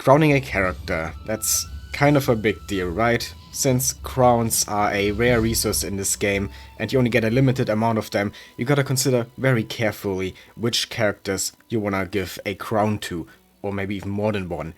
Crowning a character, that's kind of a big deal, right? Since crowns are a rare resource in this game and you only get a limited amount of them, you gotta consider very carefully which characters you wanna give a crown to, or maybe even more than one.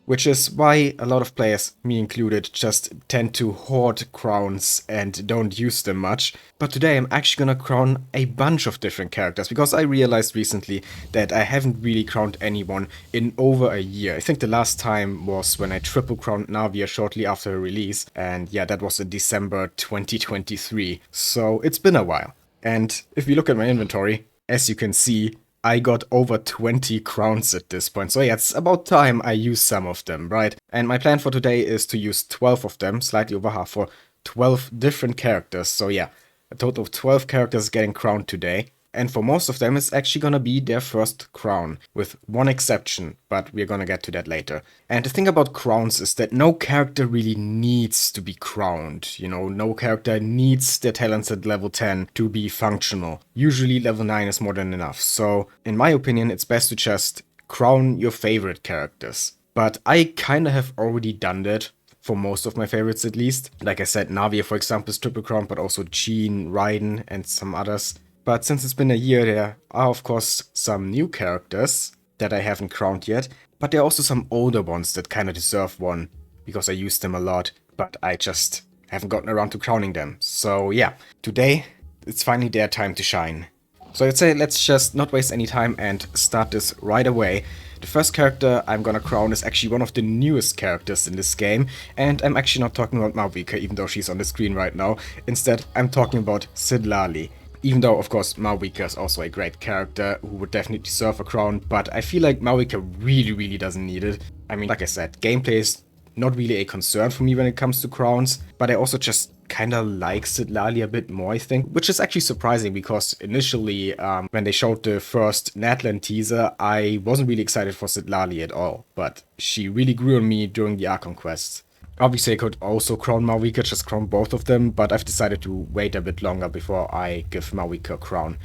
Which is why a lot of players, me included, just tend to hoard crowns and don't use them much. But today I'm actually gonna crown a bunch of different characters, because I realized recently that I haven't really crowned anyone in over a year. I think the last time was when I triple crowned Navia shortly after her release, and yeah, that was in December 2023. So it's been a while. And if you look at my inventory, as you can see, I got over 20 crowns at this point, so yeah, it's about time I use some of them, right? And my plan for today is to use 12 of them, slightly over half, for 12 different characters. So yeah, a total of 12 characters getting crowned today. And for most of them, it's actually gonna be their first crown, with one exception, but we're gonna get to that later. And the thing about crowns is that no character really needs to be crowned. You know, no character needs their talents at level 10 to be functional. Usually level 9 is more than enough. So, in my opinion, it's best to just crown your favorite characters. But I kinda have already done that. For most of my favorites at least. Like I said, Navia for example is triple crowned, but also Jean, Raiden, and some others. But since it's been a year, there are of course some new characters that I haven't crowned yet, but there are also some older ones that kinda deserve one, because I use them a lot, but I just haven't gotten around to crowning them. So yeah, today it's finally their time to shine. So I'd say let's just not waste any time and start this right away. The first character I'm gonna crown is actually one of the newest characters in this game, and I'm actually not talking about Mavica, even though she's on the screen right now. Instead, I'm talking about Citlali. Even though, of course, Mavica is also a great character who would definitely deserve a crown, but I feel like Mavica really doesn't need it. I mean, like I said, gameplay is not really a concern for me when it comes to crowns, but I also just kinda like Citlali a bit more, I think, which is actually surprising because initially, when they showed the first Natlan teaser, I wasn't really excited for Citlali at all, but she really grew on me during the Archon quests. Obviously I could also crown Mavica, just crown both of them, but I've decided to wait a bit longer before I give Mavica a crown,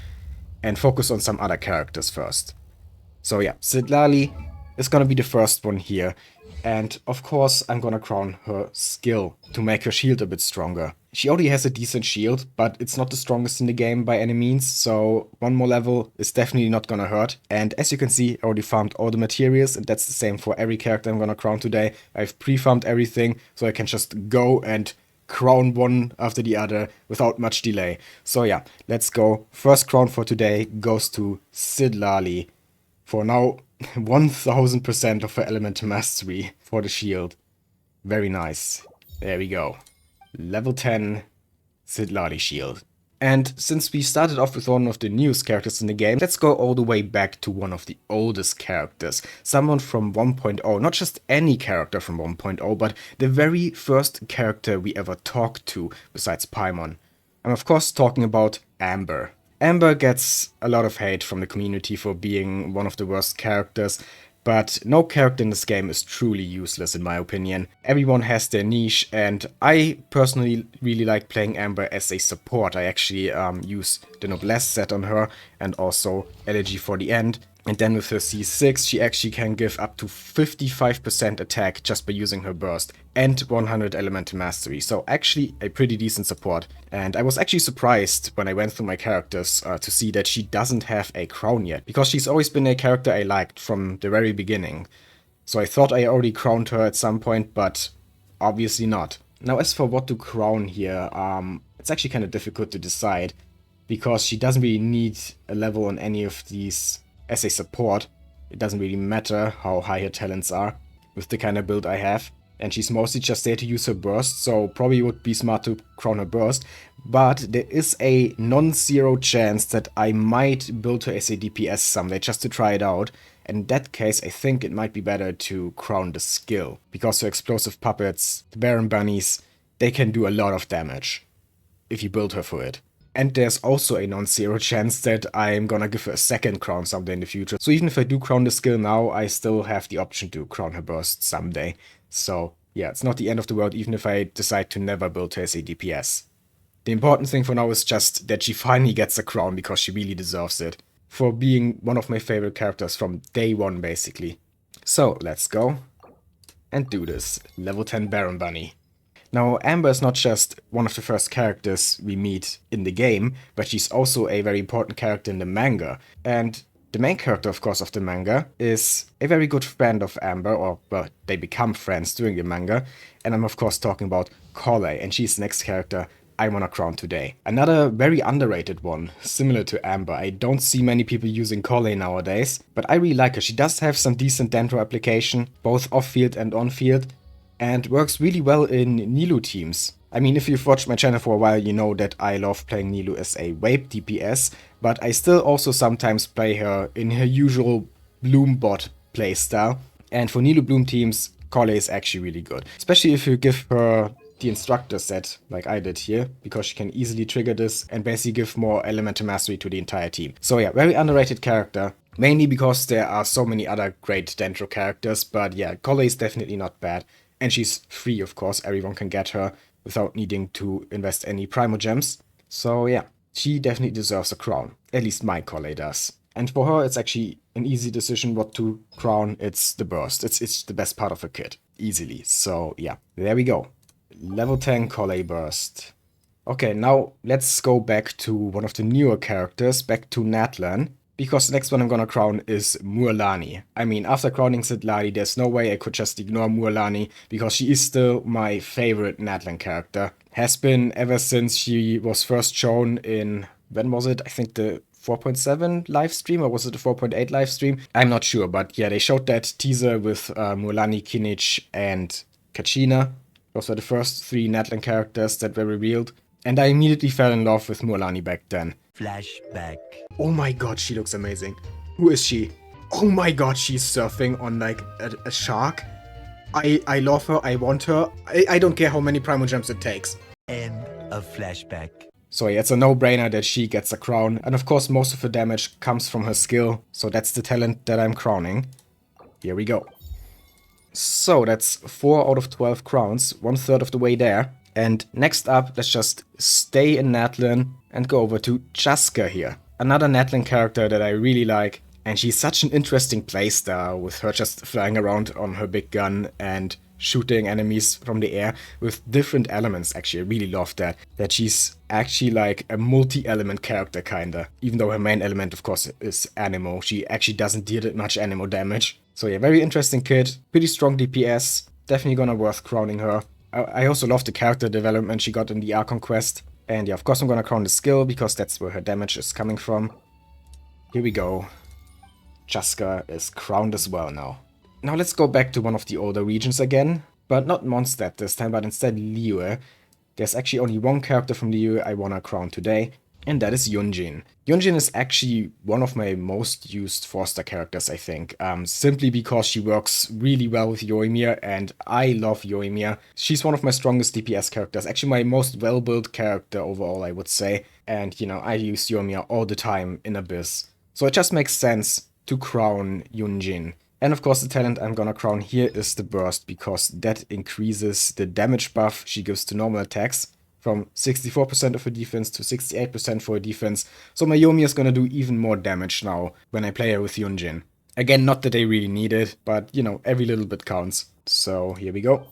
and focus on some other characters first. So yeah, Citlali is gonna be the first one here. And of course, I'm gonna crown her skill to make her shield a bit stronger. She already has a decent shield, but it's not the strongest in the game by any means, so one more level is definitely not gonna hurt. And as you can see, I already farmed all the materials, and that's the same for every character I'm gonna crown today. I've pre-farmed everything, so I can just go and crown one after the other without much delay. So yeah, let's go. First crown for today goes to Citlali. For now, 1000% of her element mastery for the shield. Very nice. There we go. Level 10 Citlali shield. And since we started off with one of the newest characters in the game, let's go all the way back to one of the oldest characters. Someone from 1.0, not just any character from 1.0, but the very first character we ever talked to besides Paimon. I'm of course talking about Amber. Amber gets a lot of hate from the community for being one of the worst characters, but no character in this game is truly useless in my opinion. Everyone has their niche, and I personally really like playing Amber as a support. I actually use the Noblesse set on her and also Elegy for the End. And then with her C6, she actually can give up to 55% attack just by using her burst, and 100 elemental mastery, so actually a pretty decent support. And I was actually surprised when I went through my characters to see that she doesn't have a crown yet, because she's always been a character I liked from the very beginning. So I thought I already crowned her at some point, but obviously not. Now as for what to crown here, it's actually kind of difficult to decide, because she doesn't really need a level on any of these. As a support, it doesn't really matter how high her talents are with the kind of build I have. And she's mostly just there to use her burst, so probably would be smart to crown her burst. But there is a non-zero chance that I might build her as a DPS someday just to try it out. And in that case, I think it might be better to crown the skill. Because her explosive puppets, the Baron Bunnies, they can do a lot of damage if you build her for it. And there's also a non-zero chance that I'm gonna give her a second crown someday in the future. So even if I do crown the skill now, I still have the option to crown her burst someday. So yeah, it's not the end of the world even if I decide to never build her as a DPS. The important thing for now is just that she finally gets a crown, because she really deserves it. For being one of my favorite characters from day one basically. So let's go. and do this. Level 10 Baron Bunny. Now, Amber is not just one of the first characters we meet in the game, but she's also a very important character in the manga. And the main character, of course, of the manga is a very good friend of Amber, or, well, they become friends during the manga. And I'm, of course, talking about Collei, and she's the next character I wanna crown today. Another very underrated one, similar to Amber. I don't see many people using Collei nowadays, but I really like her. She does have some decent Dendro application, both off-field and on-field, and works really well in Nilou teams. I mean, if you've watched my channel for a while, you know that I love playing Nilou as a Wape DPS, but I still also sometimes play her in her usual Bloom bot playstyle. And for Nilou Bloom teams, Collei is actually really good. Especially if you give her the instructor set, like I did here, because she can easily trigger this and basically give more elemental mastery to the entire team. So yeah, very underrated character. Mainly because there are so many other great Dendro characters, but yeah, Collei is definitely not bad. And she's free, of course, everyone can get her without needing to invest any Primo Gems. So yeah, she definitely deserves a crown. At least my Collei does. And for her, it's actually an easy decision what to crown. It's the burst. It's the best part of her kit. Easily. So yeah, there we go. Level 10 Collei burst. Okay, now let's go back to one of the newer characters, back to Natlan. Because the next one I'm gonna crown is Mualani. I mean, after crowning Citlali, there's no way I could just ignore Mualani, because she is still my favorite Natlan character. Has been ever since she was first shown in, when was it? I think the 4.7 live stream, or was it the 4.8 live stream? I'm not sure, but yeah, they showed that teaser with Mualani, Kinich, and Kachina. Those were the first 3 Natlan characters that were revealed. And I immediately fell in love with Mualani back then. Flashback. Oh my god, she looks amazing. Who is she? Oh my god, she's surfing on like a shark. I love her, I want her. I don't care how many Primo Gems it takes. End of flashback. So yeah, it's a no-brainer that she gets a crown. And of course, most of her damage comes from her skill. So that's the talent that I'm crowning. Here we go. So that's 4 out of 12 crowns, 1/3 of the way there. And next up, let's just stay in Natlan and go over to Chasca here. Another Natlan character that I really like. And she's such an interesting playstyle, with her just flying around on her big gun and shooting enemies from the air with different elements. Actually, I really love that. That she's actually like a multi-element character kinda. Even though her main element, of course, is Anemo. She actually doesn't deal that much Anemo damage. So yeah, very interesting kid. Pretty strong DPS. Definitely gonna worth crowning her. I also love the character development she got in the Archon quest. And yeah, of course I'm gonna crown the skill, because that's where her damage is coming from. Here we go. Chasca is crowned as well now. Now let's go back to one of the older regions again. But not Mondstadt this time, but instead Liyue. There's actually only one character from Liyue I wanna crown today. And that is Yunjin. Yunjin is actually one of my most used 4-star characters, I think. Simply because she works really well with Yoimiya, and I love Yoimiya. She's one of my strongest DPS characters. Actually, my most well-built character overall, I would say. And, you know, I use Yoimiya all the time in Abyss. So it just makes sense to crown Yunjin. And of course, the talent I'm gonna crown here is the burst, because that increases the damage buff she gives to normal attacks from 64% of her defense to 68% for her defense. So my Yoimiya is gonna do even more damage now when I play her with Yunjin. Again, not that they really need it, but you know, every little bit counts. So here we go.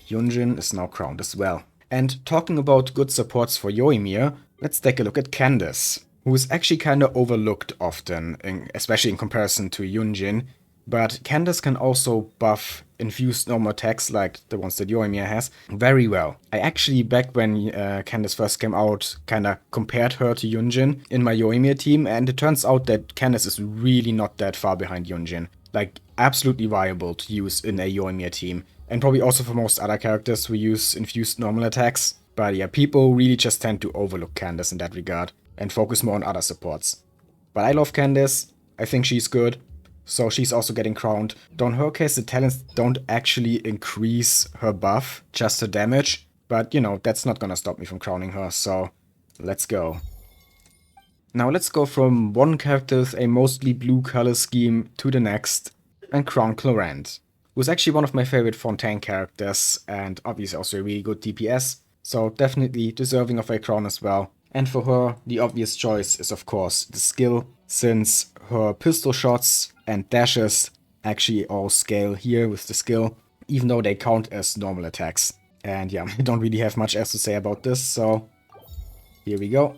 Yunjin is now crowned as well. And talking about good supports for Yoimiya, let's take a look at Candace, who is actually kinda overlooked often, especially in comparison to Yunjin. But Candace can also buff infused normal attacks like the ones that Yoimiya has very well. I actually, back when Candace first came out, kinda compared her to Yunjin in my Yoimiya team, and it turns out that Candace is really not that far behind Yunjin. Like, absolutely viable to use in a Yoimiya team. And probably also for most other characters who use infused normal attacks. But yeah, people really just tend to overlook Candace in that regard and focus more on other supports. But I love Candace, I think she's good. So she's also getting crowned. Though in her case, the talents don't actually increase her buff, just her damage. But, you know, that's not gonna stop me from crowning her, so let's go. Now let's go from one character with a mostly blue color scheme to the next and crown Clorinde, who's actually one of my favorite Fontaine characters and obviously also a really good DPS. So definitely deserving of a crown as well. And for her, the obvious choice is of course the skill, since her pistol shots and dashes actually all scale here with the skill. even though they count as normal attacks. And yeah, I don't really have much else to say about this, so here we go.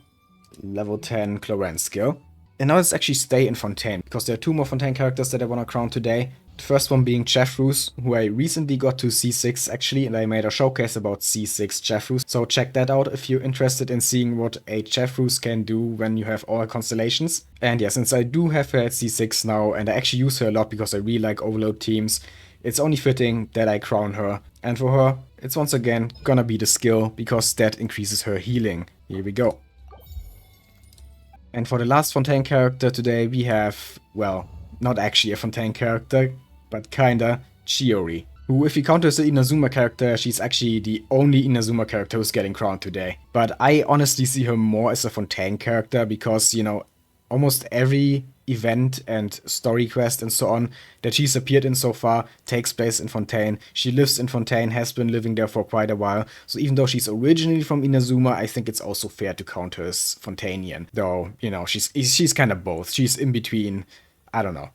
Level 10 Clorinde skill. And now let's actually stay in Fontaine, because there are 2 more Fontaine characters that I want to crown today. The first one being Chevreuse, who I recently got to C6 actually, and I made a showcase about C6 Chevreuse. So check that out if you're interested in seeing what a Chevreuse can do when you have all constellations. And yeah, since I do have her at C6 now, and I actually use her a lot because I really like overload teams, it's only fitting that I crown her. And for her, it's once again gonna be the skill, because that increases her healing. Here we go. And for the last Fontaine character today, we have, well, not actually a Fontaine character, but kinda, Chiori, who, if you count her as the Inazuma character, she's actually the only Inazuma character who's getting crowned today. But I honestly see her more as a Fontaine character because, you know, almost every event and story quest and so on that she's appeared in so far takes place in Fontaine. She lives in Fontaine, has been living there for quite a while, so even though she's originally from Inazuma, I think it's also fair to count her as Fontainian. Though, you know, she's kind of both. She's in between, I don't know.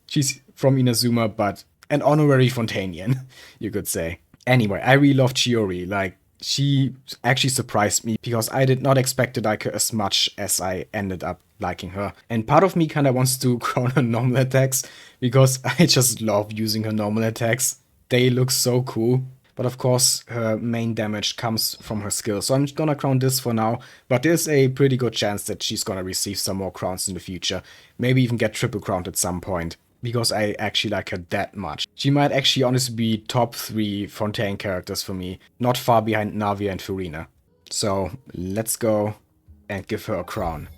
She's from Inazuma, but an honorary Fontainian, you could say. Anyway, I really love Chiori. Like, she actually surprised me because I did not expect to like her as much as I ended up liking her. And part of me kind of wants to crown her normal attacks because I just love using her normal attacks. They look so cool. But of course, her main damage comes from her skill. So I'm gonna crown this for now. But there's a pretty good chance that she's gonna receive some more crowns in the future. Maybe even get triple crowned at some point, because I actually like her that much. She might actually honestly be top 3 Fontaine characters for me, not far behind Navia and Furina. So let's go and give her a crown.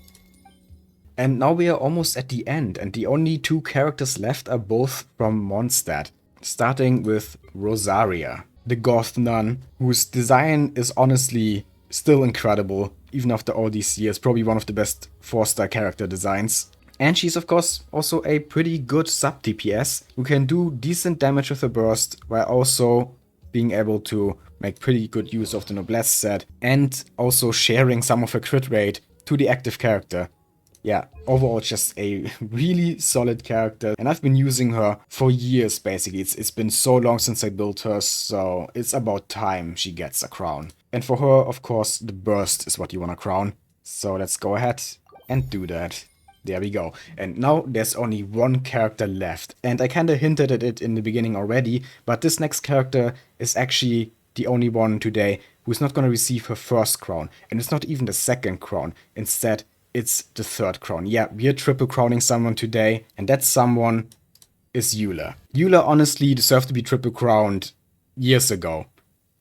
And now we are almost at the end, and the only 2 characters left are both from Mondstadt. Starting with Rosaria, the goth nun, whose design is honestly still incredible, even after all these years, probably one of the best 4-star character designs. And she's of course also a pretty good sub DPS who can do decent damage with her burst while also being able to make pretty good use of the noblesse set and also sharing some of her crit rate to the active character. Yeah, overall just a really solid character, and I've been using her for years basically. It's been so long since I built her, so it's about time she gets a crown. And for her, of course, the burst is what you want to crown. So let's go ahead and do that. There we go. And now there's only 1 character left. And I kinda hinted at it in the beginning already, but this next character is actually the only one today who's not gonna receive her first crown. And it's not even the second crown. Instead, it's the 3rd crown. Yeah, we're triple crowning someone today, and that someone is Eula. Eula honestly deserved to be triple crowned years ago.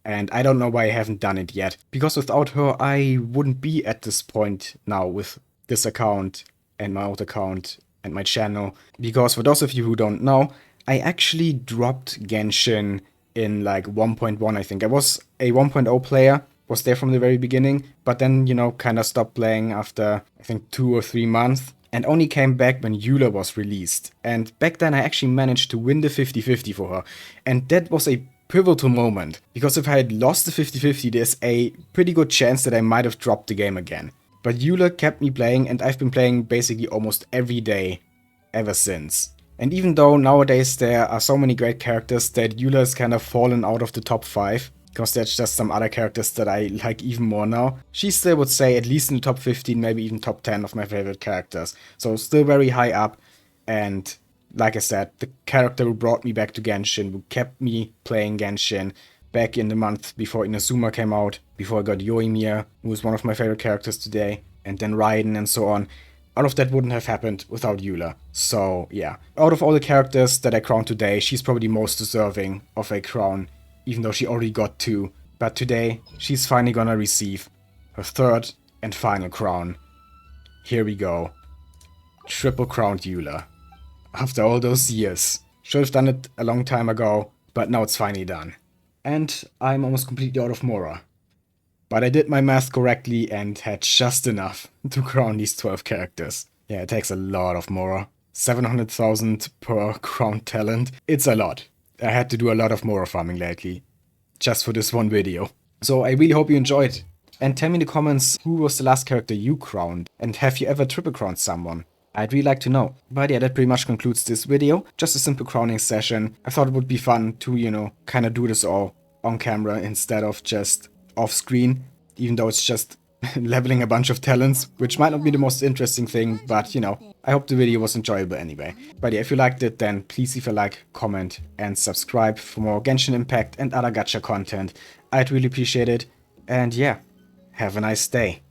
And I don't know why I haven't done it yet. Because without her, I wouldn't be at this point now with this account and my old account and my channel. Because for those of you who don't know, I actually dropped Genshin in like 1.1, I think. I was a 1.0 player, was there from the very beginning, but then, you know, kind of stopped playing after, I think, 2 or 3 months, and only came back when Eula was released. And back then I actually managed to win the 50-50 for her, and that was a pivotal moment, because if I had lost the 50-50, there's a pretty good chance that I might have dropped the game again. But Eula kept me playing, and I've been playing basically almost every day ever since. And even though nowadays there are so many great characters that Eula has kind of fallen out of the top 5, because there's just some other characters that I like even more now, she still would say at least in the top 15, maybe even top 10 of my favorite characters. So still very high up, and like I said, the character who brought me back to Genshin, who kept me playing Genshin back in the month before Inazuma came out, before I got Yoimiya, who is one of my favorite characters today, and then Raiden and so on. All of that wouldn't have happened without Eula. So yeah, out of all the characters that I crowned today, she's probably most deserving of a crown, even though she already got 2. But today, she's finally gonna receive her 3rd and final crown. Here we go. Triple crowned Eula. After all those years. Should have done it a long time ago, but now it's finally done. And I'm almost completely out of Mora. But I did my math correctly and had just enough to crown these 12 characters. Yeah, it takes a lot of Mora. 700,000 per crown talent. It's a lot. I had to do a lot of Mora farming lately, just for this one video. So I really hope you enjoyed. And tell me in the comments who was the last character you crowned, and have you ever triple crowned someone? I'd really like to know. But yeah, that pretty much concludes this video. Just a simple crowning session. I thought it would be fun to, you know, kind of do this all on camera instead of just off screen, even though it's just leveling a bunch of talents, which might not be the most interesting thing, but you know, I hope the video was enjoyable anyway. But yeah, if you liked it, then please leave a like, comment, and subscribe for more Genshin Impact and other gacha content. I'd really appreciate it. And yeah, have a nice day.